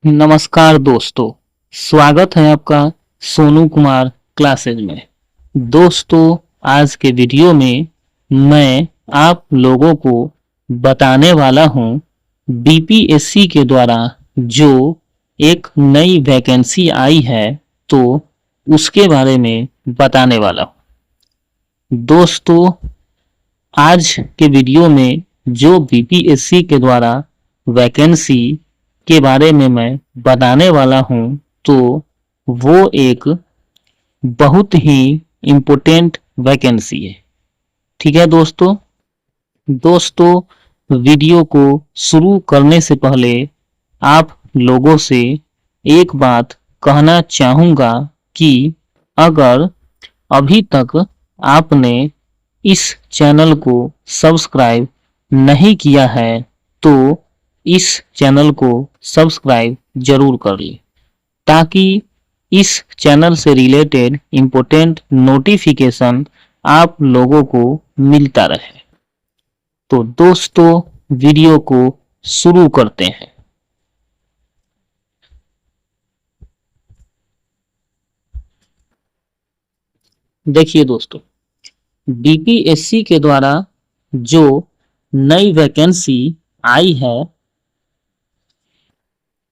नमस्कार दोस्तों, स्वागत है आपका सोनू कुमार क्लासेज में। दोस्तों, आज के वीडियो में मैं आप लोगों को बताने वाला हूं बीपीएससी के द्वारा जो एक नई वैकेंसी आई है तो उसके बारे में बताने वाला हूं। दोस्तों, आज के वीडियो में जो बीपीएससी के द्वारा वैकेंसी के बारे में मैं बताने वाला हूं तो वो एक बहुत ही इम्पोर्टेंट वैकेंसी है। ठीक है दोस्तों, वीडियो को शुरू करने से पहले आप लोगों से एक बात कहना चाहूँगा कि अगर अभी तक आपने इस चैनल को सब्सक्राइब नहीं किया है तो इस चैनल को सब्सक्राइब जरूर कर लें ताकि इस चैनल से रिलेटेड इम्पोर्टेंट नोटिफिकेशन आप लोगों को मिलता रहे। तो दोस्तों, वीडियो को शुरू करते हैं। देखिए दोस्तों, बीपीएससी के द्वारा जो नई वैकेंसी आई है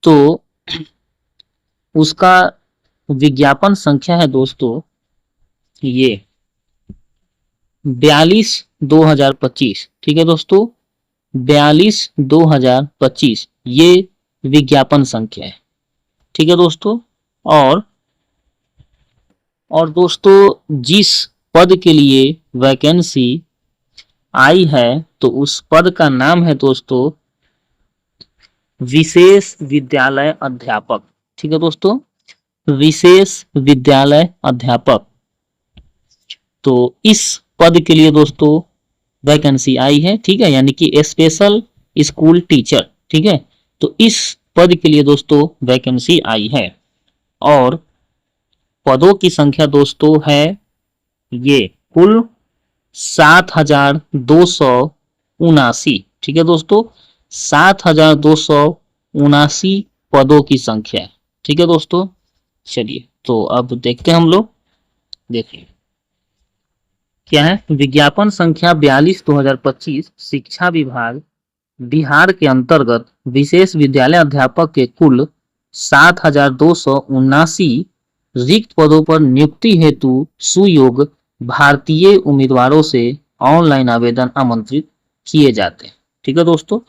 तो उसका विज्ञापन संख्या है दोस्तों ये 42/2025। ठीक है दोस्तों, 42/2025 ये विज्ञापन संख्या है। ठीक है दोस्तों, और दोस्तों जिस पद के लिए वैकेंसी आई है तो उस पद का नाम है दोस्तों विशेष विद्यालय अध्यापक। ठीक है दोस्तों, विशेष विद्यालय अध्यापक। तो इस पद के लिए दोस्तों वैकेंसी आई है। ठीक है, यानी कि स्पेशल स्कूल टीचर। ठीक है, तो इस पद के लिए दोस्तों वैकेंसी आई है और पदों की संख्या दोस्तों है ये कुल 7,279। ठीक है दोस्तों, 7,279 पदों की संख्या है। ठीक है दोस्तों, चलिए तो अब देखते हैं हम लोग। देखिए क्या है, विज्ञापन संख्या 42/2025 शिक्षा विभाग बिहार के अंतर्गत विशेष विद्यालय अध्यापक के कुल 7,279 रिक्त पदों पर नियुक्ति हेतु सुयोग्य भारतीय उम्मीदवारों से ऑनलाइन आवेदन आमंत्रित किए जाते हैं। ठीक है दोस्तों,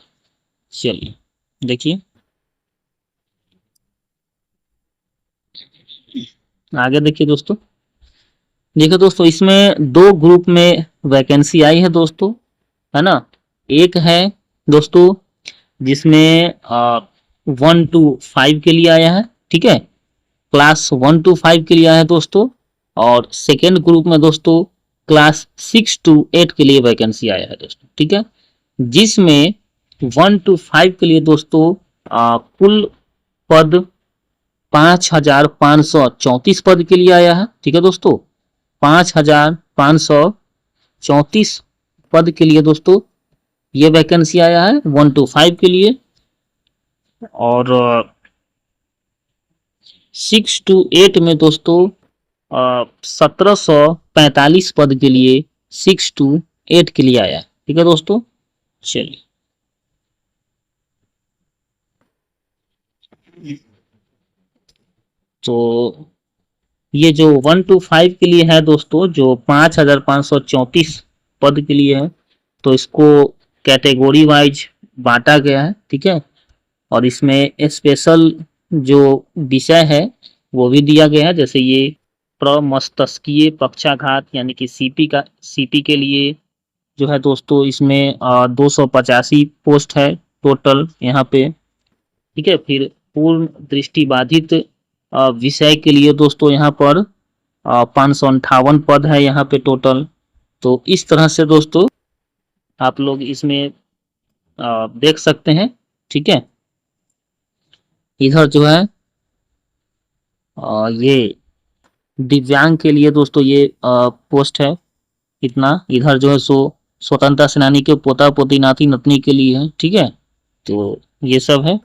चलिए देखिए आगे। देखिए दोस्तों, इसमें दो ग्रुप में वैकेंसी आई है दोस्तों, है ना। एक है दोस्तों जिसमें 1 to 5 के लिए आया है। ठीक है, क्लास 1 to 5 के लिए आया है दोस्तों। और सेकेंड ग्रुप में दोस्तों क्लास 6 to 8 के लिए वैकेंसी आया है दोस्तों। ठीक है, जिसमें 1 to 5 के लिए दोस्तों कुल पद 5,534 पद के लिए आया है। ठीक है दोस्तों, 5,534 पद के लिए दोस्तों ये वैकेंसी आया है 1 to 5 के लिए। और 6 to 8 में दोस्तों 1,745 पद के लिए 6 to 8 के लिए आया है। ठीक है दोस्तों, चलिए तो ये जो 1 to 5 के लिए है दोस्तों, जो 5,534 पद के लिए है, तो इसको कैटेगरी वाइज बांटा गया है। ठीक है, और इसमें स्पेशल जो विषय है वो भी दिया गया है, जैसे ये प्रमस्तिष्कीय पक्षाघात यानी कि सीपी के लिए जो है दोस्तों इसमें 285 पोस्ट है टोटल यहाँ पे। ठीक है, फिर पूर्ण दृष्टिबाधित विषय के लिए दोस्तों यहाँ पर 558 पद है यहाँ पे टोटल। तो इस तरह से दोस्तों आप लोग इसमें देख सकते हैं। ठीक है, इधर जो है ये दिव्यांग के लिए दोस्तों ये पोस्ट है इतना। इधर जो है सो स्वतंत्रता सेनानी के पोता पोती नाती नतनी के लिए है। ठीक है, तो ये सब है।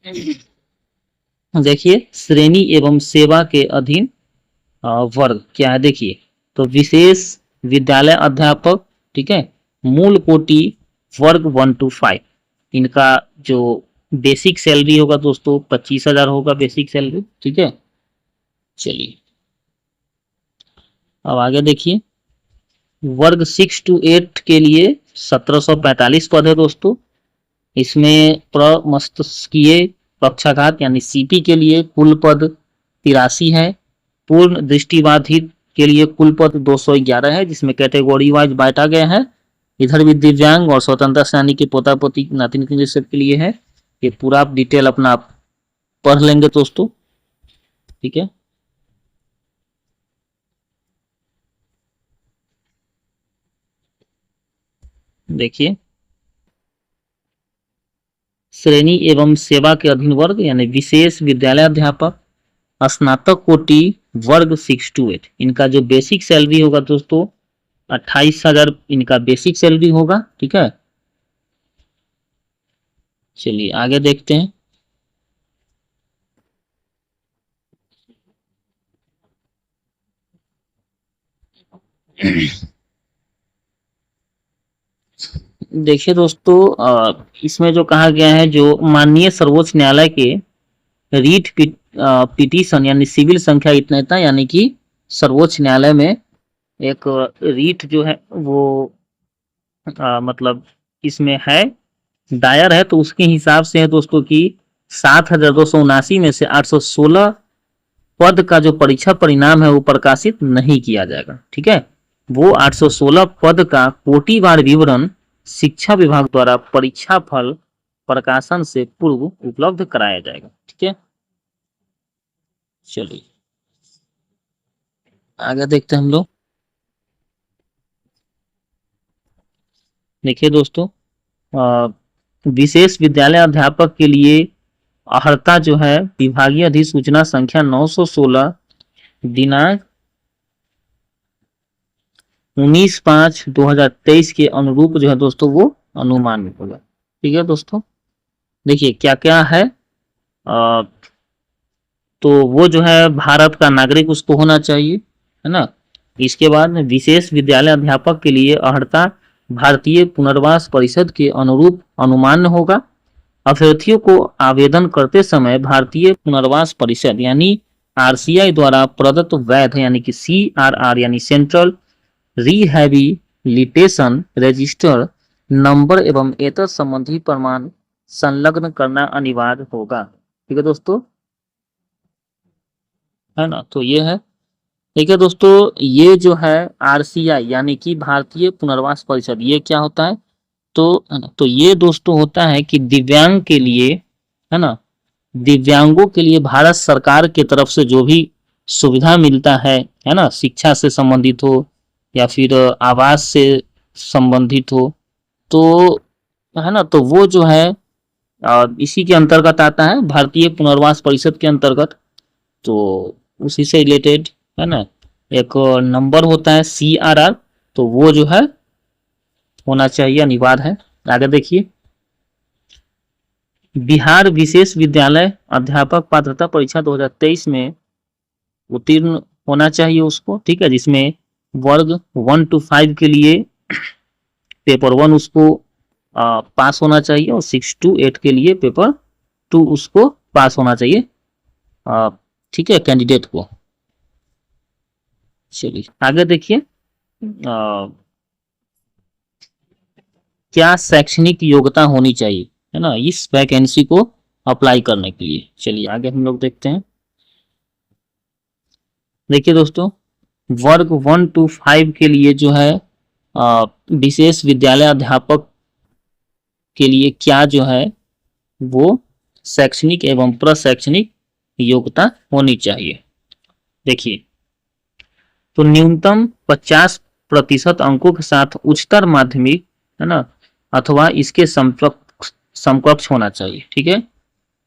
देखिए श्रेणी एवं सेवा के अधीन वर्ग क्या है, देखिए तो विशेष विद्यालय अध्यापक, ठीक है, मूल कोटि वर्ग 1 to 5, इनका जो बेसिक सैलरी होगा दोस्तों 25,000 होगा बेसिक सैलरी, ठीक है। चलिए अब आगे देखिए, वर्ग 6 to 8 के लिए 1745 पद है दोस्तों। इसमें प्रमस्तिष्कीय पक्षाघात यानी सीपी के लिए कुल पद 83 है। पूर्ण दृष्टिबाधित के लिए कुल पद 211 है, जिसमें कैटेगरी वाइज बांटा गया है। इधर भी दिव्यांग और स्वतंत्रता सेनानी के पोता पोती नाती नातिन के लिए है। ये पूरा आप डिटेल अपना आप पढ़ लेंगे दोस्तों, ठीक है। देखिए श्रेणी एवं सेवा के अधीन वर्ग यानी विशेष विद्यालय अध्यापक, स्नातक कोटि वर्ग 6 to 8, इनका जो बेसिक सैलरी होगा दोस्तों 28,000 इनका बेसिक सैलरी होगा, ठीक है। चलिए आगे देखते हैं। देखिए दोस्तों इसमें जो कहा गया है, जो माननीय सर्वोच्च न्यायालय के रीट पिटीशन यानी सिविल संख्या इतना इतना, यानी कि सर्वोच्च न्यायालय में एक रीट जो है वो मतलब इसमें है दायर है, तो उसके हिसाब से है दोस्तों कि 7,279 में से 816 पद का जो परीक्षा परिणाम है वो प्रकाशित नहीं किया जाएगा, ठीक है। वो 816 पद का कोटिवार विवरण शिक्षा विभाग द्वारा परीक्षा फल प्रकाशन से पूर्व उपलब्ध कराया जाएगा, ठीक है। चलिए आगे देखते हैं हम लोग। देखिए दोस्तों विशेष विद्यालय अध्यापक के लिए अर्हता जो है विभागीय अधिसूचना संख्या 916 दिनांक 19/5/2023 के अनुरूप जो है दोस्तों वो अनुमानित होगा, ठीक है दोस्तों। देखिए क्या क्या है, तो वो जो है भारत का नागरिक उसको होना चाहिए, है ना। इसके बाद में विशेष विद्यालय अध्यापक के लिए अर्हता भारतीय पुनर्वास परिषद के अनुरूप अनुमान होगा। अभ्यर्थियों को आवेदन करते समय भारतीय पुनर्वास परिषद यानी आरसीआई द्वारा प्रदत्त वैध यानी कि सीआरआर यानी सेंट्रल रिहैबिलिटेशन रजिस्टर नंबर एवं एतत् संबंधी प्रमाण संलग्न करना अनिवार्य होगा, ठीक है दोस्तों, है ना। तो ये है, ठीक है दोस्तों। ये जो है आरसीआई यानी कि भारतीय पुनर्वास परिषद, ये क्या होता है, तो ये दोस्तों होता है कि दिव्यांग के लिए, है ना, दिव्यांगों के लिए भारत सरकार की तरफ से जो भी सुविधा मिलता है ना, शिक्षा से संबंधित हो या फिर आवास से संबंधित हो, तो है ना, तो वो जो है इसी के अंतर्गत आता है, भारतीय पुनर्वास परिषद के अंतर्गत। तो उसी से रिलेटेड, है ना, एक नंबर होता है सीआरआर, तो वो जो है होना चाहिए, अनिवार्य है। आगे देखिए, बिहार विशेष विद्यालय अध्यापक पात्रता परीक्षा 2023 में उत्तीर्ण होना चाहिए उसको, ठीक है, जिसमें वर्ग 1 to 5 के लिए पेपर 1 उसको पास होना चाहिए और 6 to 8 के लिए पेपर 2 उसको पास होना चाहिए, ठीक है, कैंडिडेट को। चलिए आगे देखिए, क्या शैक्षणिक योग्यता होनी चाहिए, है ना, इस वैकेंसी को अप्लाई करने के लिए। चलिए आगे हम लोग देखते हैं। देखिए दोस्तों, वर्ग 1 to 5 के लिए जो है विशेष विद्यालय अध्यापक के लिए क्या जो है वो शैक्षणिक एवं प्रशैक्षणिक योग्यता होनी चाहिए। देखिए, तो न्यूनतम 50% अंकों के साथ उच्चतर माध्यमिक, है ना, अथवा इसके समकक्ष होना चाहिए, ठीक है,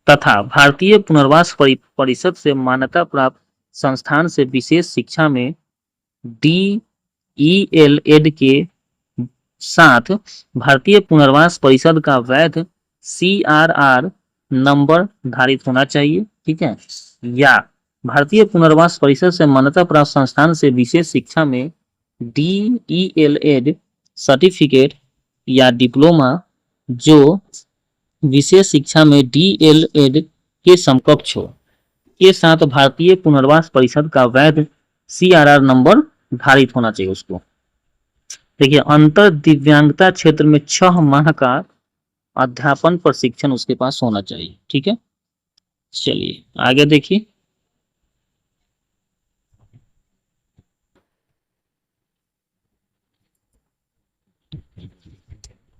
तथा भारतीय पुनर्वास परिषद से मान्यता प्राप्त संस्थान से विशेष शिक्षा में DELED के साथ भारतीय पुनर्वास परिषद का वैध CRR नंबर धारित होना चाहिए, ठीक है, या भारतीय पुनर्वास परिषद से मान्यता प्राप्त संस्थान से विशेष शिक्षा में DELED सर्टिफिकेट या डिप्लोमा जो विशेष शिक्षा में DLED के समकक्ष हो के साथ भारतीय पुनर्वास परिषद का वैध CRR नंबर धारित होना चाहिए उसको। देखिए, अंतर दिव्यांगता क्षेत्र में 6 माह का अध्यापन प्रशिक्षण उसके पास होना चाहिए, ठीक है। चलिए आगे देखिए,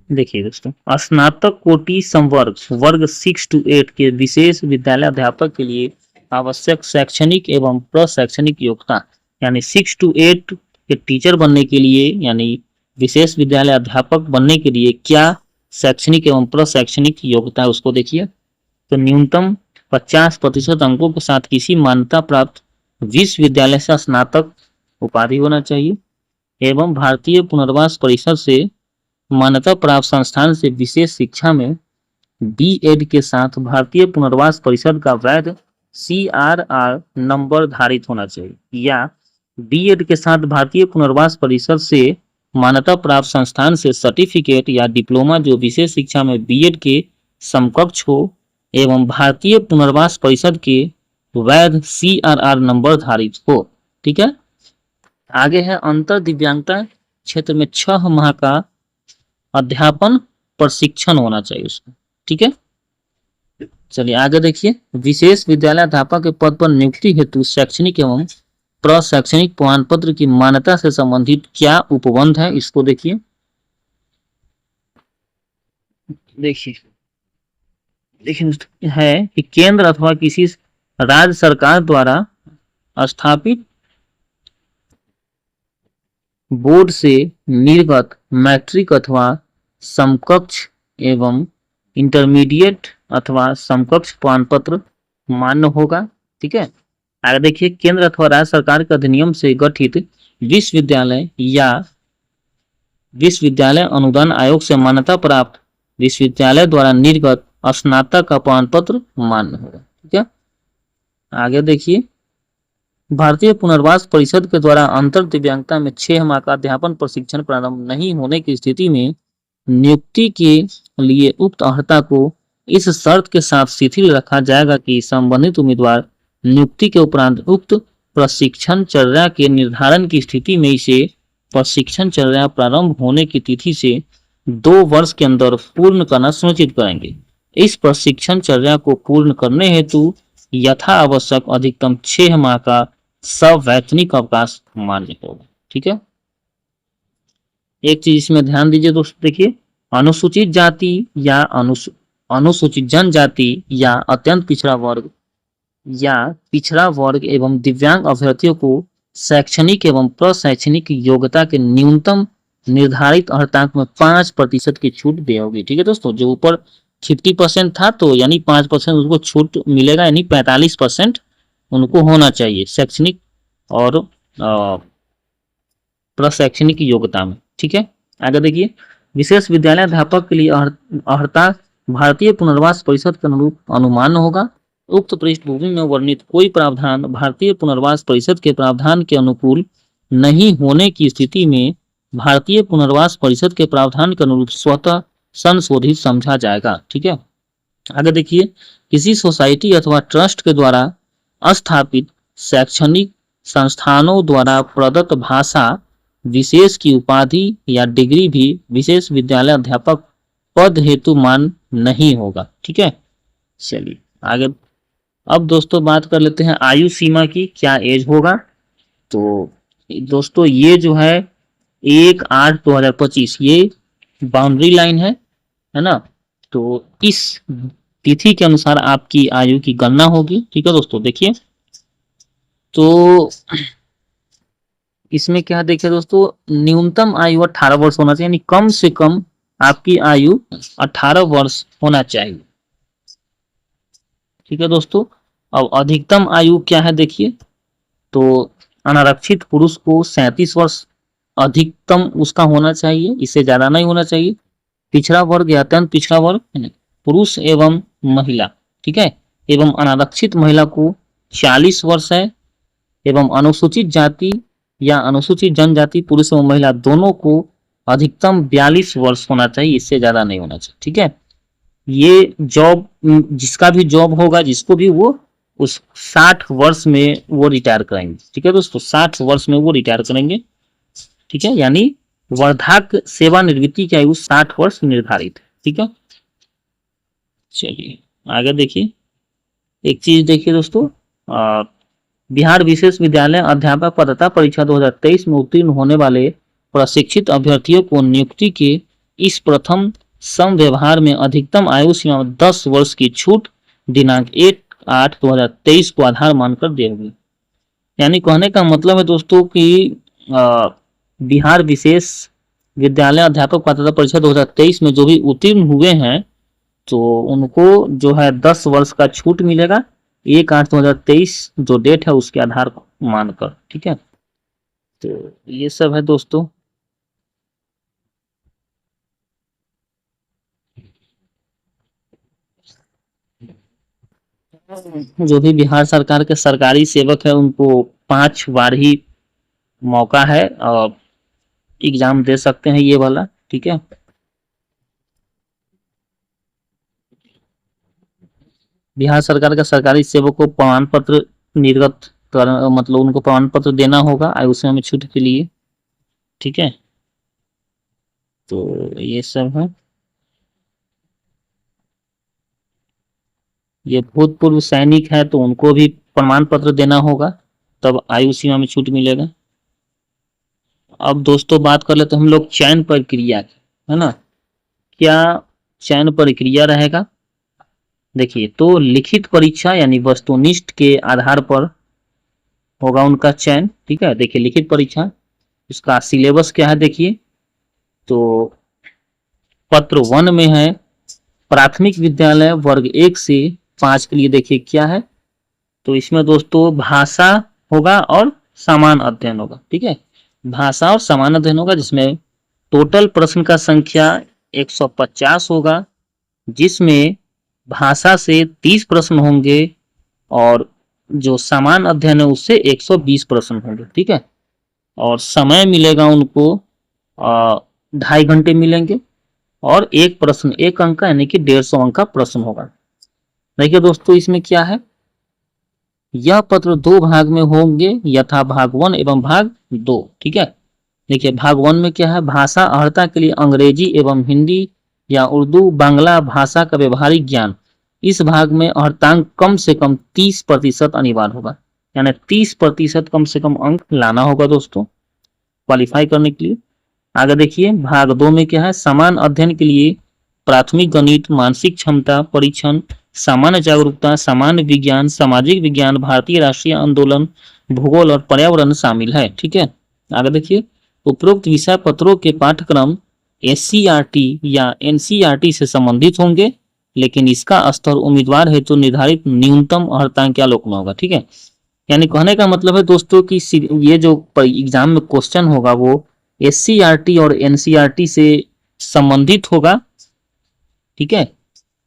देखिए दोस्तों, स्नातक कोटि संवर्ग वर्ग 6 to 8 के विशेष विद्यालय अध्यापक के लिए आवश्यक शैक्षणिक एवं प्रशैक्षणिक योग्यता, यानी 6 to 8 के टीचर बनने के लिए, यानी विशेष विद्यालय अध्यापक बनने के लिए क्या शैक्षणिक एवं प्रशैक्षणिक योग्यता है उसको देखिए। तो न्यूनतम 50% अंकों के साथ किसी मान्यता प्राप्त विश्वविद्यालय से स्नातक उपाधि होना चाहिए एवं भारतीय पुनर्वास परिषद से मान्यता प्राप्त संस्थान से विशेष शिक्षा में BEd के साथ भारतीय पुनर्वास परिषद का वैध CRR नंबर धारित होना चाहिए, या BEd के साथ भारतीय पुनर्वास परिषद से मान्यता प्राप्त संस्थान से सर्टिफिकेट या डिप्लोमा जो विशेष शिक्षा में BEd के समकक्ष हो एवं भारतीय पुनर्वास परिषद के वैध CRR नंबर धारित हो, ठीक है। आगे है अंतर दिव्यांगता क्षेत्र में 6 माह का अध्यापन प्रशिक्षण होना चाहिए उसको, ठीक है। चलिए आगे देखिए, विशेष विद्यालय अध्यापक के पद पर नियुक्ति हेतु शैक्षणिक एवं प्रशैक्षणिक प्रमाण पत्र की मान्यता से संबंधित क्या उपबंध है इसको देखिए। देखिए है कि केंद्र अथवा किसी राज्य सरकार द्वारा स्थापित बोर्ड से निर्गत मैट्रिक अथवा समकक्ष एवं इंटरमीडिएट अथवा समकक्ष प्रमाण पत्र मान्य होगा, ठीक है। आगे देखिए, केंद्र अथवा राज्य सरकार के अधिनियम से गठित विश्वविद्यालय या विश्वविद्यालय अनुदान आयोग से मान्यता प्राप्त विश्वविद्यालय द्वारा निर्गत स्नातक का प्रमाण पत्र मान्य होगा, ठीक है। आगे देखिए, भारतीय पुनर्वास परिषद के द्वारा अंतर दिव्यांगता में 6 माह का अध्यापन प्रशिक्षण प्रारंभ नहीं होने की स्थिति में नियुक्ति के लिए उक्त अर्हता को इस शर्त के साथ शिथिल रखा जाएगा कि संबंधित उम्मीदवार नियुक्ति के उपरांत उक्त प्रशिक्षण चर्या के निर्धारण की स्थिति में इसे प्रशिक्षण चर्या प्रारंभ होने की तिथि से 2 वर्ष के अंदर पूर्ण करना सुनिश्चित करेंगे। इस प्रशिक्षण चर्या को पूर्ण करने हेतु यथा आवश्यक अधिकतम 6 माह का सवैतनिक अवकाश मान्य होगा, ठीक है। एक चीज इसमें ध्यान दीजिए दोस्तों, देखिए, अनुसूचित जाति या अनुसूचित जनजाति या अत्यंत पिछड़ा वर्ग एवं दिव्यांग अभ्यर्थियों को शैक्षणिक एवं प्रशैक्षणिक योग्यता के न्यूनतम निर्धारित अर्हतांक में 5% की छूट दी होगी, ठीक है दोस्तों। जो ऊपर 50% था तो यानी 5% उसको छूट मिलेगा, यानी 45% उनको होना चाहिए शैक्षणिक और प्रशैक्षणिक योग्यता में, ठीक है। आगे देखिए, विशेष विद्यालय अध्यापक के लिए अर्हता भारतीय पुनर्वास परिषद के अनुरूप अनुमान होगा। उक्त पृष्ठभूमि में वर्णित कोई प्रावधान भारतीय पुनर्वास परिषद के प्रावधान के अनुकूल नहीं होने की स्थिति में भारतीय पुनर्वास परिषद के प्रावधान के अनुरूप स्वतः संशोधित समझा जाएगा, ठीक है। आगे देखिए, किसी सोसाइटी अथवा ट्रस्ट के द्वारा स्थापित शैक्षणिक संस्थानों द्वारा प्रदत्त भाषा विशेष की उपाधि या डिग्री भी विशेष विद्यालय अध्यापक पद हेतु मान नहीं होगा, ठीक है। चलिए आगे, अब दोस्तों बात कर लेते हैं आयु सीमा की, क्या एज होगा। तो दोस्तों ये जो है 1/8/2025 ये बाउंड्री लाइन है ना। तो इस तिथि के अनुसार आपकी आयु की गणना होगी, ठीक है दोस्तों। देखिए, तो इसमें क्या देखिए दोस्तों, न्यूनतम आयु 18 वर्ष होना चाहिए, यानी कम से कम आपकी आयु 18 वर्ष होना चाहिए, ठीक है दोस्तों। अब अधिकतम आयु क्या है देखिए, तो अनारक्षित पुरुष को 37 वर्ष अधिकतम उसका होना चाहिए, इससे ज्यादा नहीं होना चाहिए। पिछड़ा वर्ग या अत्यंत पिछड़ा वर्ग पुरुष एवं महिला ठीक है, एवं अनारक्षित महिला को 40 वर्ष है, एवं अनुसूचित जाति या अनुसूचित जनजाति पुरुष एवं महिला दोनों को अधिकतम 42 वर्ष होना चाहिए, इससे ज्यादा नहीं होना चाहिए। ठीक है, ये जॉब जिसका भी जॉब होगा, जिसको भी, वो उस 60 वर्ष में वो रिटायर करेंगे। ठीक है दोस्तों, 60 वर्ष में वो रिटायर करेंगे। ठीक है, यानी वर्धाक सेवानिवृत्ति की आयु 60 वर्ष निर्धारित है। ठीक है, चलिए आगे देखिए। एक चीज देखिए दोस्तों, बिहार विशेष विद्यालय अध्यापक पात्रता परीक्षा 2023 में उत्तीर्ण होने वाले प्रशिक्षित अभ्यर्थियों को नियुक्ति के इस प्रथम सम व्यवहार में अधिकतम आयु सीमा में 10 वर्ष की छूट दिनांक 1/8/2023 को आधार मानकर दी गई। यानी कहने का मतलब है दोस्तों कि बिहार विशेष विद्यालय अध्यापक पात्रता परीक्षा 2023 में जो भी उत्तीर्ण हुए हैं तो उनको जो है 10 वर्ष का छूट मिलेगा 1/8/2023 जो डेट है उसके आधार मानकर। ठीक है, तो ये सब है दोस्तों। जो भी बिहार सरकार के सरकारी सेवक है उनको 5 बार ही मौका है और एग्जाम दे सकते हैं ये वाला। ठीक है, बिहार सरकार के सरकारी सेवक को प्रमाण पत्र निर्गत कर, मतलब उनको प्रमाण पत्र देना होगा आयु सीमा में छूट के लिए। ठीक है, तो ये सब है। ये भूतपूर्व सैनिक है तो उनको भी प्रमाण पत्र देना होगा, तब आयु सीमा में छूट मिलेगा। अब दोस्तों बात कर लेते हम लोग चयन प्रक्रिया की, है ना। क्या चयन प्रक्रिया रहेगा, देखिए, तो लिखित परीक्षा यानी वस्तुनिष्ठ के आधार पर होगा उनका चयन। ठीक है, देखिए लिखित परीक्षा, इसका सिलेबस क्या है देखिए, तो पत्र 1 में है प्राथमिक विद्यालय वर्ग 1 से 5 के लिए देखिए क्या है, तो इसमें दोस्तों भाषा होगा और सामान्य अध्ययन होगा। ठीक है, भाषा और सामान्य अध्ययन होगा, जिसमें टोटल प्रश्न का संख्या 150 होगा, जिसमें भाषा से 30 प्रश्न होंगे और जो सामान्य अध्ययन है उससे 120 प्रश्न होंगे। ठीक है, और समय मिलेगा उनको 2.5 घंटे मिलेंगे और एक प्रश्न 1 अंक का यानी कि 150 अंक का प्रश्न होगा। देखिए दोस्तों, इसमें क्या है, यह पत्र 2 भाग में होंगे यथा भाग 1 एवं भाग 2। ठीक है, देखिए भाग 1 में क्या है, भाषा अर्हता के लिए अंग्रेजी एवं हिंदी या उर्दू बांग्ला भाषा का व्यवहारिक ज्ञान। इस भाग में अर्हतांक कम से कम 30% अनिवार्य होगा, यानी 30% कम से कम अंक लाना होगा दोस्तों क्वालिफाई करने के लिए। आगे देखिए भाग 2 में क्या है, समान अध्ययन के लिए प्राथमिक गणित, मानसिक क्षमता परीक्षण, सामान्य जागरूकता, सामान्य विज्ञान, सामाजिक विज्ञान, भारतीय राष्ट्रीय आंदोलन, भूगोल और पर्यावरण शामिल है। ठीक है, आगे देखिए, उपरोक्त विषय पत्रों के पाठ्यक्रम SCRT या NCERT से संबंधित होंगे, लेकिन इसका स्तर उम्मीदवार हेतु निर्धारित न्यूनतम अर्हतांक के आलोक में होगा। ठीक है, यानी कहने का मतलब है दोस्तों कि ये जो एग्जाम में क्वेश्चन होगा वो SCRT और NCERT से संबंधित होगा। ठीक है,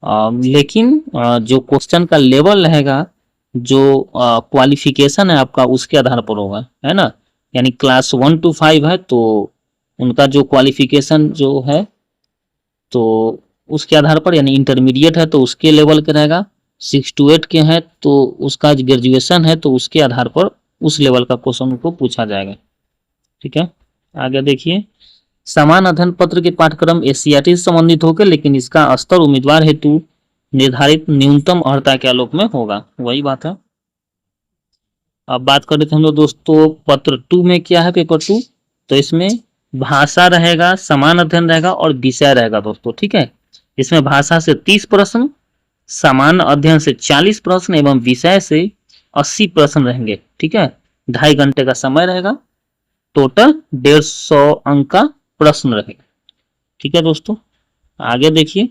लेकिन जो क्वेश्चन का लेवल रहेगा, जो क्वालिफिकेशन है आपका, उसके आधार पर होगा, है ना। यानी क्लास 1 to 5 है तो उनका जो क्वालिफिकेशन जो है तो उसके आधार पर, यानी इंटरमीडिएट है तो उसके लेवल के रहेगा, 6 to 8 के हैं तो उसका ग्रेजुएशन है तो उसके आधार पर उस लेवल का क्वेश्चन को पूछा जाएगा। ठीक है, आगे देखिए, समान अध्ययन पत्र के पाठ्यक्रम SCRT से संबंधित होकर, लेकिन इसका स्तर उम्मीदवार हेतु निर्धारित न्यूनतम अर्हता के आलोक में होगा, वही बात है। अब बात कर लेते हैं हम लोग दोस्तों पत्र 2 में क्या है, पेपर 2, तो इसमें भाषा रहेगा, समान अध्ययन रहेगा और विषय रहेगा दोस्तों। ठीक है, इसमें भाषा से 30 प्रश्न, सामान्य अध्ययन से 40 प्रश्न एवं विषय से 80 प्रश्न रहेंगे। ठीक है, 2.5 घंटे का समय रहेगा, टोटल 150 अंक का प्रश्न रहेगा। ठीक है दोस्तों, आगे देखिए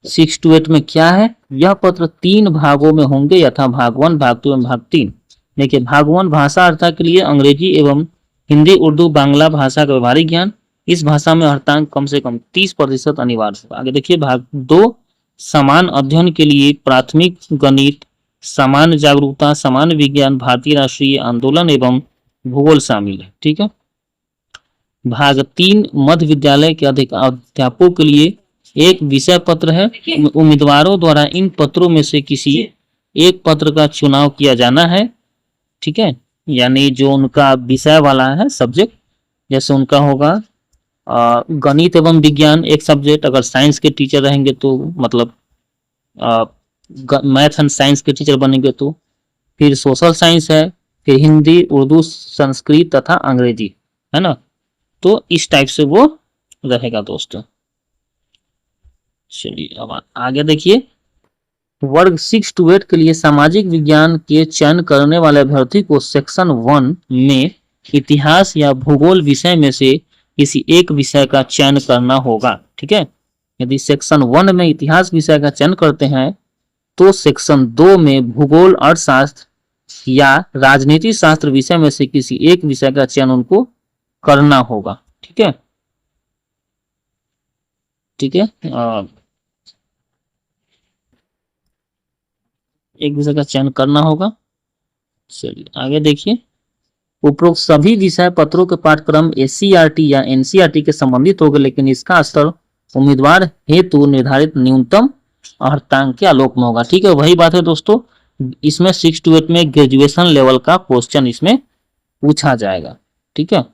6 to 8 में क्या है, यह पत्र 3 भागों में होंगे यथा भाग 1, भाग 2 एवं भाग 3। देखिए भाग 1 भाषा अर्हता के लिए अंग्रेजी एवं हिंदी उर्दू बांग्ला भाषा का व्यवहारिक ज्ञान, इस भाषा में अर्हतांक कम से कम 30% अनिवार्य होगा। आगे देखिए भाग 2 समान अध्ययन के लिए प्राथमिक गणित, समान जागरूकता, समान विज्ञान, भारतीय राष्ट्रीय आंदोलन एवं भूगोल शामिल है। ठीक है। भाग 3 मध्य विद्यालय के अध्यापकों के लिए एक विषय पत्र है। उम्मीदवारों द्वारा इन पत्रों में से किसी एक पत्र का चुनाव किया जाना है। ठीक है, यानी जो उनका विषय वाला है सब्जेक्ट, जैसे उनका होगा गणित एवं विज्ञान एक सब्जेक्ट, अगर साइंस के टीचर रहेंगे तो मतलब मैथ एंड साइंस के टीचर बनेंगे तो, फिर सोशल साइंस है, फिर हिंदी, उर्दू, संस्कृत तथा अंग्रेजी, है ना। तो इस टाइप से वो रहेगा दोस्तों। चलिए अब आगे देखिए। वर्ग 6 to 8 के लिए सामाजिक विज्ञान के चयन करने वाले अभ्यर्थी को सेक्शन 1 में इतिहास या भूगोल विषय में से किसी एक विषय का चयन करना होगा। ठीक है, यदि सेक्शन 1 में इतिहास विषय का चयन करते हैं तो सेक्शन 2 में भूगोल, अर्थशास्त्र या राजनीति शास्त्र विषय में से किसी एक विषय का चयन उनको करना होगा। ठीक है, ठीक है, एक विषय का चयन करना होगा। चलिए आगे देखिए। उपरोक्त सभी विषय पत्रों के पाठ्यक्रम एससीईआरटी या एनसीईआरटी के संबंधित होगा, लेकिन इसका स्तर उम्मीदवार हेतु निर्धारित न्यूनतम अर्हतांक के आलोक में होगा। ठीक है, वही बात है दोस्तों, इसमें 6 to 8 में ग्रेजुएशन लेवल का क्वेश्चन इसमें पूछा जाएगा। ठीक है,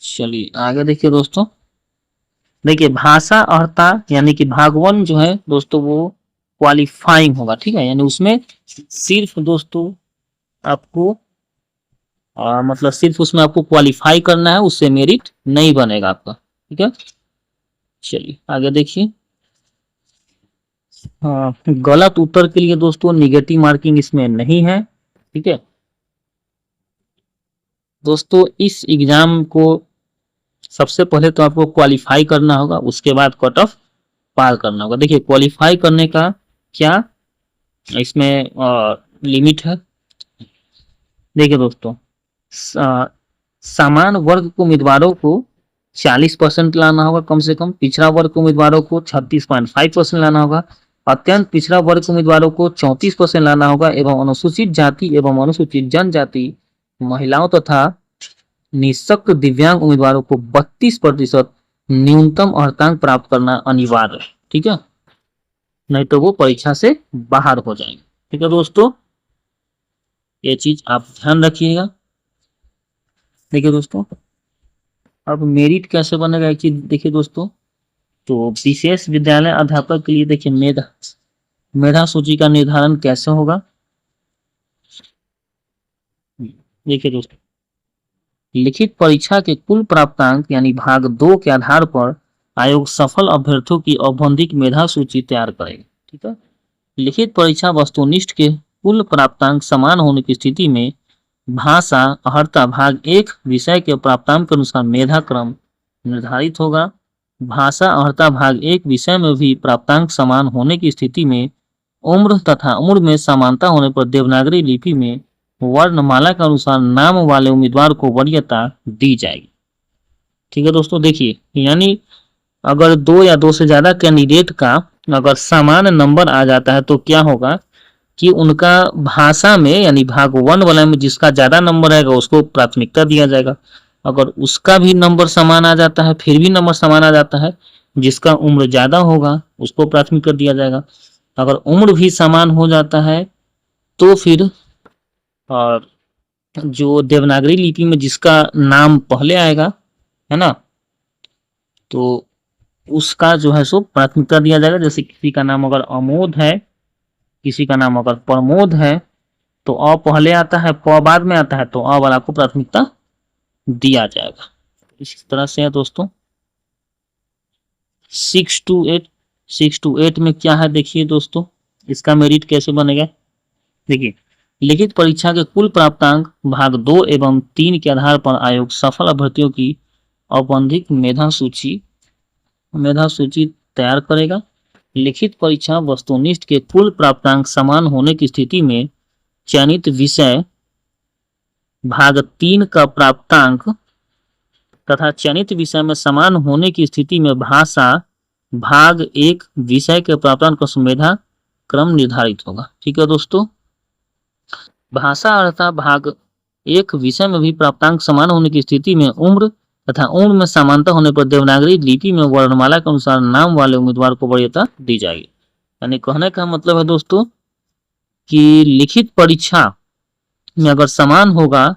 चलिए आगे देखिए दोस्तों। देखिए भाषा अर्हता यानी कि भाग 1 जो है दोस्तों वो क्वालिफाइंग होगा। ठीक है, यानी उसमें सिर्फ दोस्तों आपको मतलब सिर्फ उसमें आपको क्वालिफाई करना है, उससे मेरिट नहीं बनेगा आपका। ठीक है, चलिए आगे देखिए। हाँ, गलत उत्तर के लिए दोस्तों निगेटिव मार्किंग इसमें नहीं है। ठीक है दोस्तों, इस एग्जाम को सबसे पहले तो आपको क्वालिफाई करना होगा, उसके बाद कट ऑफ पार करना होगा। देखिए क्वालिफाई करने का क्या इसमें लिमिट है। देखिए दोस्तों, समान वर्ग के उम्मीदवारों को 40% लाना होगा कम से कम, पिछड़ा वर्ग के उम्मीदवारों को 36.5% लाना होगा, अत्यंत पिछड़ा वर्ग के उम्मीदवारों को 34% लाना होगा एवं अनुसूचित जाति एवं अनुसूचित जनजाति, महिलाओं तथा निःशक्त दिव्यांग उम्मीदवारों को 32% न्यूनतम अर्हतांक प्राप्त करना अनिवार्य है। ठीक है, नहीं तो वो परीक्षा से बाहर हो जाएंगे। ठीक है दोस्तों, ये चीज आप ध्यान रखिएगा। देखिए दोस्तों, अब मेरिट कैसे बनेगा एक चीज देखिए दोस्तों। तो विशेष विद्यालय अध्यापक के लिए देखिए मेधा सूची का निर्धारण कैसे होगा। देखिए दोस्तों, लिखित परीक्षा के कुल प्राप्तांक यानी भाग 2 के आधार पर आयोग सफल अभ्यर्थियों की औपबंधिक मेधा सूची तैयार करेगा। ठीक है, लिखित परीक्षा वस्तुनिष्ठ के कुल प्राप्तांक समान होने की स्थिति में भाषा अर्हता भाग 1 विषय के प्राप्तांक के अनुसार मेधा क्रम निर्धारित होगा। भाषा अर्हता भाग 1 विषय में भी प्राप्तांक समान होने की स्थिति में उम्र तथा उम्र में समानता होने पर देवनागरी लिपि में वर्णमाला के अनुसार नाम वाले उम्मीदवार को वरीयता दी जाएगी। ठीक है दोस्तों, देखिए यानी अगर 2 या 2 से ज्यादा कैंडिडेट का अगर समान नंबर आ जाता है तो क्या होगा कि उनका भाषा में यानी भाग 1 वाला में जिसका ज्यादा नंबर आएगा उसको प्राथमिकता दिया जाएगा। अगर उसका भी नंबर समान आ जाता है, फिर भी नंबर समान आ जाता है, जिसका उम्र ज्यादा होगा उसको प्राथमिकता दिया जाएगा। अगर उम्र भी समान हो जाता है तो फिर और जो देवनागरी लिपि में जिसका नाम पहले आएगा, है ना, तो उसका जो है सो प्राथमिकता दिया जाएगा। जैसे किसी का नाम अगर अमोद है, किसी का नाम अगर प्रमोद है तो अ पहले आता है, प बाद में आता है, तो अ वाला को प्राथमिकता दिया जाएगा। इस तरह से है दोस्तों। 6 to 8 में क्या है देखिए दोस्तों, इसका मेरिट कैसे बनेगा। देखिए लिखित परीक्षा के कुल प्राप्तांक भाग 2 एवं 3 के आधार पर आयोग सफल अभ्यर्थियों की औपबंधिक मेधा सूची तैयार करेगा। लिखित परीक्षा वस्तुनिष्ठ के कुल प्राप्तांक समान होने की स्थिति में चयनित विषय भाग 3 का प्राप्तांक तथा चयनित विषय में समान होने की स्थिति में भाषा भाग 1 विषय के प्रावधान का सुमेधा क्रम निर्धारित होगा। ठीक है दोस्तों, भाषा अर्था भाग 1 विषय में भी प्राप्तांक समान होने की स्थिति में उम्र तथा उम्र में समानता होने पर देवनागरी लिपि में वर्णमाला के अनुसार नाम वाले उम्मीदवार को वरीयता दी जाएगी। यानी कहने का मतलब है दोस्तों कि लिखित परीक्षा में अगर समान होगा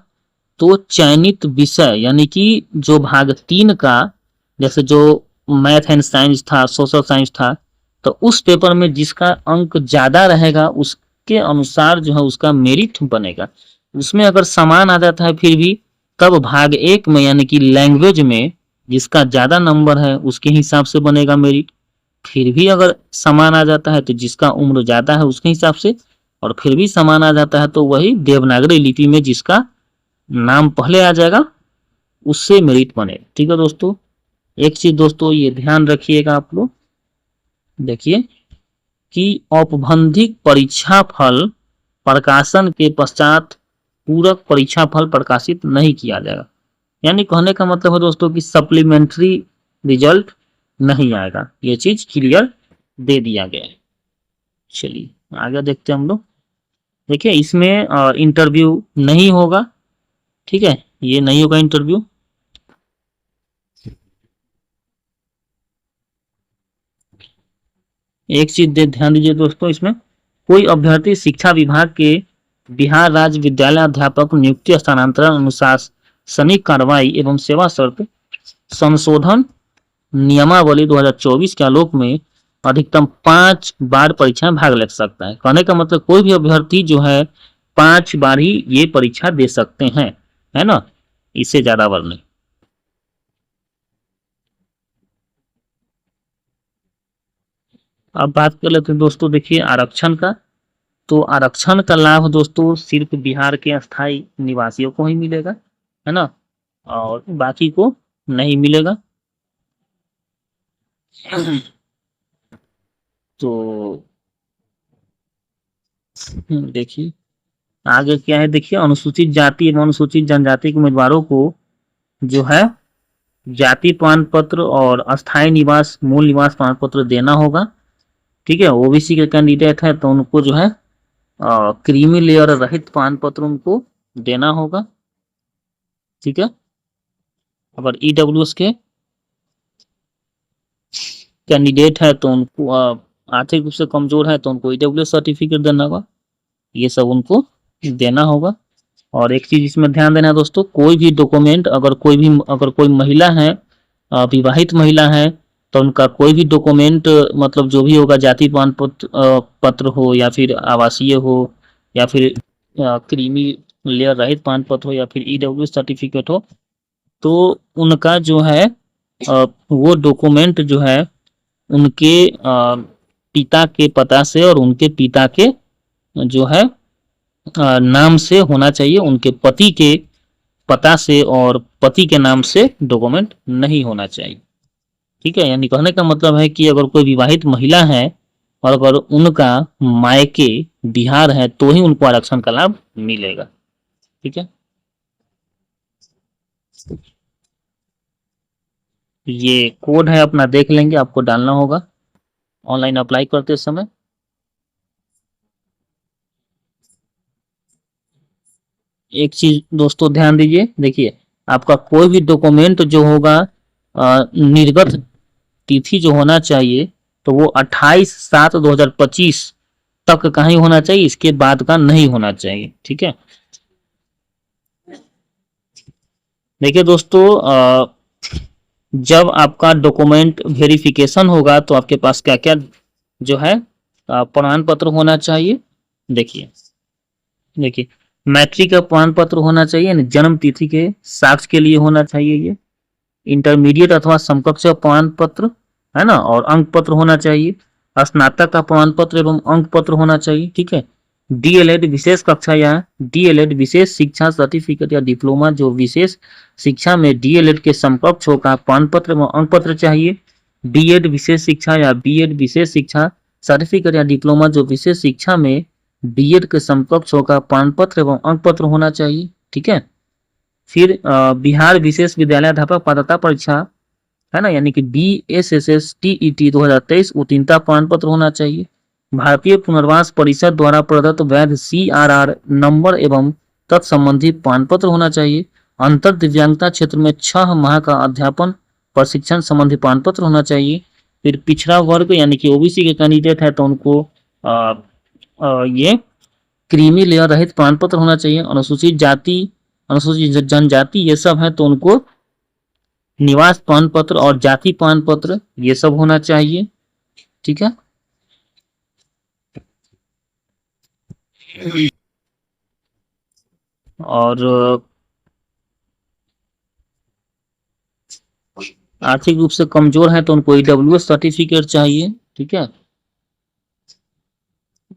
तो चयनित विषय यानी कि जो भाग 3 का, जैसे जो मैथ एंड साइंस था, सोशल साइंस था, तो उस पेपर में जिसका अंक ज्यादा रहेगा उसके अनुसार जो है उसका मेरिट बनेगा। उसमें अगर समान आ जाता है फिर भी, तब भाग 1 में यानी कि लैंग्वेज में जिसका ज्यादा नंबर है उसके हिसाब से बनेगा मेरिट। फिर भी अगर समान आ जाता है तो जिसका उम्र ज्यादा है उसके हिसाब से, और फिर भी समान आ जाता है तो वही देवनागरी लिपि में जिसका नाम पहले आ जाएगा उससे मेरिट बनेगा। ठीक है दोस्तों, एक चीज दोस्तों ये ध्यान रखिएगा आप लोग, देखिए कि औपबंधिक परीक्षा फल प्रकाशन के पश्चात पूरक परीक्षा फल प्रकाशित नहीं किया जाएगा। यानी कहने का मतलब है दोस्तों कि सप्लीमेंट्री रिजल्ट नहीं आएगा, ये चीज क्लियर दे दिया गया है। चलिए आगे देखते हैं हम लोग। देखिए इसमें इंटरव्यू नहीं होगा, ठीक है, ये नहीं होगा इंटरव्यू। एक चीज ध्यान दीजिए दोस्तों, इसमें कोई अभ्यर्थी शिक्षा विभाग के बिहार राज्य विद्यालय अध्यापक नियुक्ति स्थानांतरण अनुशासनिक कार्रवाई एवं सेवा शर्त संशोधन नियमावली 2024 के आलोक में अधिकतम 5 बार परीक्षा में भाग ले सकता है। कहने का मतलब कोई भी अभ्यर्थी जो है 5 बार ही ये परीक्षा दे सकते हैं, है ना, इससे ज्यादा बार नहीं। अब बात कर लेते हैं दोस्तों, देखिए आरक्षण का। तो आरक्षण का लाभ दोस्तों सिर्फ बिहार के अस्थायी निवासियों को ही मिलेगा, है ना, और बाकी को नहीं मिलेगा। तो देखिए आगे क्या है, देखिए अनुसूचित जाति एवं अनुसूचित जनजाति के उम्मीदवारों को जो है जाति प्रमाण पत्र और अस्थायी निवास मूल निवास प्रमाण पत्र देना होगा। ठीक है, ओबीसी के कैंडिडेट है तो उनको जो है क्रीमी लेयर रहित प्रमाण पत्र उनको देना होगा। ठीक है, अगर ईडब्ल्यूएस के कैंडिडेट है तो उनको आर्थिक रूप से कमजोर है तो उनको ईडब्ल्यूएस सर्टिफिकेट देना होगा, ये सब उनको देना होगा। और एक चीज इसमें ध्यान देना है दोस्तों, कोई भी डॉक्यूमेंट अगर कोई महिला है, विवाहित महिला है, तो उनका कोई भी डॉक्यूमेंट मतलब जो भी होगा जाति प्रमाण पत्र हो या फिर आवासीय हो या फिर क्रीमी लेयर रहित प्रमाण पत्र हो या फिर ईडब्ल्यू सर्टिफिकेट हो, तो उनका जो है वो डॉक्यूमेंट जो है उनके पिता के पता से और उनके पिता के जो है नाम से होना चाहिए, उनके पति के पता से और पति के नाम से डॉक्यूमेंट नहीं होना चाहिए। ठीक है, यानी कहने का मतलब है कि अगर कोई विवाहित महिला है और अगर उनका मायके बिहार है तो ही उनको आरक्षण का लाभ मिलेगा। ठीक है, ये कोड है अपना देख लेंगे, आपको डालना होगा ऑनलाइन अप्लाई करते समय। एक चीज दोस्तों ध्यान दीजिए, देखिए आपका कोई भी डॉक्यूमेंट जो होगा निर्गत तिथि जो होना चाहिए तो वो 28/7/2025 तक का ही होना चाहिए, इसके बाद का नहीं होना चाहिए। ठीक है, देखिए दोस्तों जब आपका डॉक्यूमेंट वेरिफिकेशन होगा तो आपके पास क्या क्या जो है प्रमाण पत्र होना चाहिए। देखिए देखिए मैट्रिक का प्रमाण पत्र होना चाहिए, जन्म तिथि के साक्ष्य के लिए होना चाहिए ये, इंटरमीडिएट अथवा समकक्ष प्रमाण पत्र, है ना, और अंक पत्र होना चाहिए, स्नातक का प्रमाण पत्र एवं अंक पत्र होना चाहिए। ठीक है, डीएलएड विशेष कक्षा या डीएलएड विशेष शिक्षा सर्टिफिकेट या डिप्लोमा जो विशेष शिक्षा में डीएलएड के समकक्ष होगा प्रमाण पत्र एवं अंक पत्र चाहिए। बीएड विशेष शिक्षा या बीएड विशेष शिक्षा सर्टिफिकेट या डिप्लोमा जो विशेष शिक्षा में बीएड के समकक्ष होगा प्रमाण पत्र एवं अंक पत्र होना चाहिए। ठीक है, फिर बिहार विशेष विद्यालय अध्यापक पात्रता परीक्षा है ना, यानी कि BSSS TET 2023 उत्तीर्णता प्रमाण पत्र होना चाहिए। भारतीय पुनर्वास परिषद द्वारा प्रदत्त वैध CRR नंबर एवं तत्संबंधी प्रमाण पत्र होना चाहिए। अंतर दिव्यांगता क्षेत्र में 6 माह का अध्यापन प्रशिक्षण संबंधी प्रमाण पत्र होना चाहिए। फिर पिछड़ा वर्ग यानी कि OBC के कैंडिडेट है तो उनको ये क्रीमी लेयर रहित प्रमाण पत्र होना चाहिए। अनुसूचित जाति, अनुसूचित जनजाति ये सब है तो उनको निवास प्रमाण पत्र और जाति प्रमाण पत्र ये सब होना चाहिए। ठीक है, और आर्थिक रूप से कमजोर है तो उनको EWS सर्टिफिकेट चाहिए। ठीक है,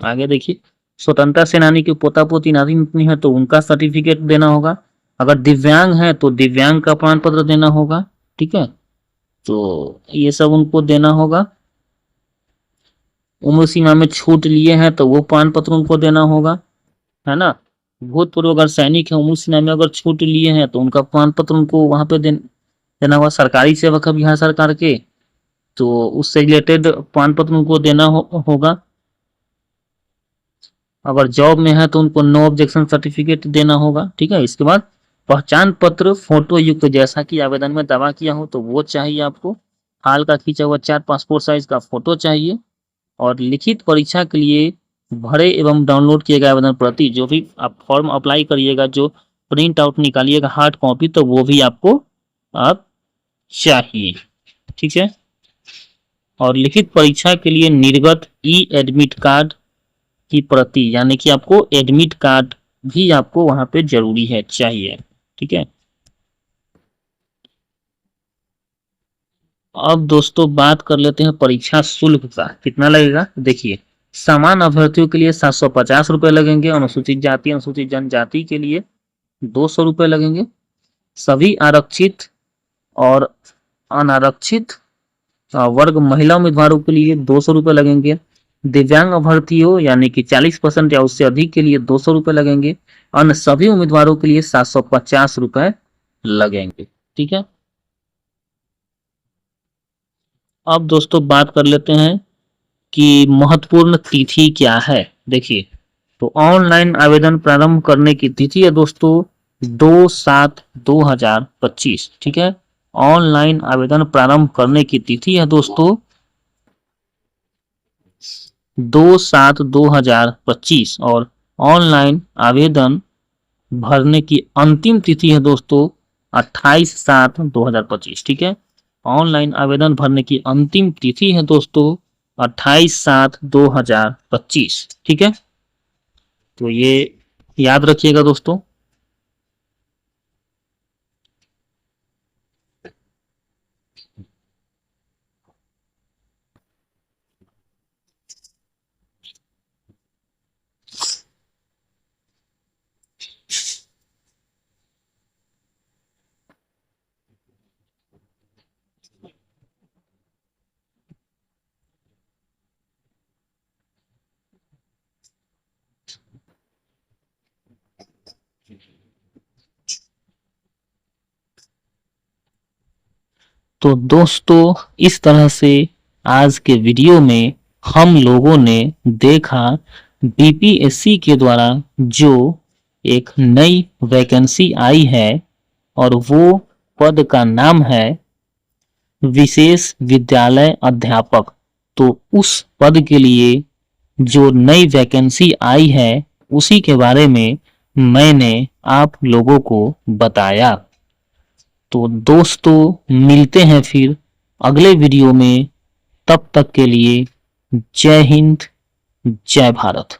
आगे देखिए, स्वतंत्रता सेनानी के पोता पोती नाती नातनी है तो उनका सर्टिफिकेट देना होगा। अगर दिव्यांग है तो दिव्यांग का प्रमाण पत्र देना होगा। ठीक है, तो ये सब उनको देना होगा। उम्र सीमा में छूट लिए हैं तो वो प्रमाण पत्र उनको देना होगा, है ना। भूतपूर्व अगर सैनिक है, उम्र सीमा में अगर छूट लिए हैं तो उनका प्रमाण पत्र उनको वहां पे देना होगा। सरकारी सेवक है बिहार सरकार के तो उससे रिलेटेड प्रमाण पत्र उनको देना होगा। अगर जॉब में है तो उनको नो ऑब्जेक्शन सर्टिफिकेट देना होगा। ठीक है, इसके बाद पहचान पत्र फोटो युक्त जैसा कि आवेदन में दावा किया हो तो वो चाहिए आपको। हाल का खींचा हुआ 4 पासपोर्ट साइज का फोटो चाहिए। और लिखित परीक्षा के लिए भरे एवं डाउनलोड किए गए आवेदन प्रति, जो भी आप फॉर्म अप्लाई करिएगा, जो प्रिंट आउट निकालिएगा हार्ड कॉपी, तो वो भी आपको आप चाहिए। ठीक है, और लिखित परीक्षा के लिए निर्गत एडमिट कार्ड की प्रति, यानी कि आपको एडमिट कार्ड भी आपको वहां पे जरूरी है, चाहिए। ठीक है, अब दोस्तों बात कर लेते हैं परीक्षा शुल्क का कितना लगेगा। देखिए, सामान्य अभ्यर्थियों के लिए 750 रुपये लगेंगे। अनुसूचित जाति, अनुसूचित जनजाति के लिए 200 रुपये लगेंगे। सभी आरक्षित और अनारक्षित वर्ग महिला उम्मीदवारों के लिए 200 रुपये लगेंगे। दिव्यांग अभ्यर्थियों यानी कि 40% या उससे अधिक के लिए 200 रुपये लगेंगे। अन्य सभी उम्मीदवारों के लिए 750 रुपये लगेंगे। ठीक है, अब दोस्तों बात कर लेते हैं कि महत्वपूर्ण तिथि क्या है। देखिए, तो ऑनलाइन आवेदन प्रारंभ करने की तिथि है दोस्तों 2/7/2025। ठीक है, ऑनलाइन आवेदन प्रारंभ करने की तिथि है दोस्तों 2/7/2025 और ऑनलाइन आवेदन भरने की अंतिम तिथि है दोस्तों 28/7/2025। ठीक है, ऑनलाइन आवेदन भरने की अंतिम तिथि है दोस्तों 28/7/2025। ठीक है, तो ये याद रखिएगा दोस्तों। तो दोस्तों, इस तरह से आज के वीडियो में हम लोगों ने देखा BPSC के द्वारा जो एक नई वैकेंसी आई है और वो पद का नाम है विशेष विद्यालय अध्यापक। तो उस पद के लिए जो नई वैकेंसी आई है उसी के बारे में मैंने आप लोगों को बताया। तो दोस्तों, मिलते हैं फिर अगले वीडियो में। तब तक के लिए जय हिंद, जय भारत।